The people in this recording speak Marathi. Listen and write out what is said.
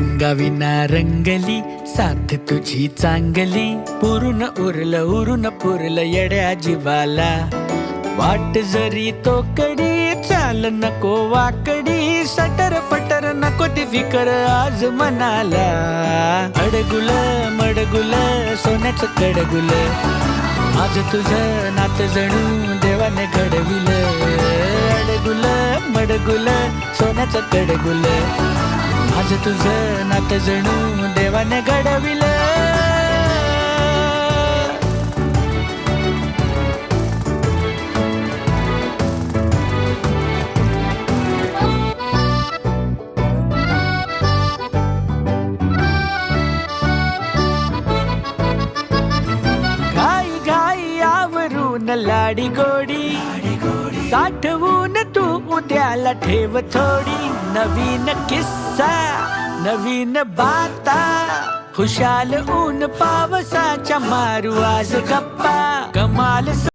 रंगाविना रंगली साथ तुझी चांगली, उरून पुरलं येड्या जीवाला. वाट जरी तोकडी चाल नको वाकडी, सटर फटर नको ती फिकर आज मनाला. अडगुल मडगुल सोन्याचं कडगुल, माझं तुझं नातं जणू देवाने घडविलं. अडगुल मडगुल सोन्याचं कडगुल, माझं तुझं नातं जणू देवाने घडविलं. घाई घाई आवरून लाडी गोडी, साठवून तू उद्याला ठेव थोडी. नवीन किस्सा नवीन बाता, खुशाल ऊन पावसाच्या मारू आज गप्पा. कमाल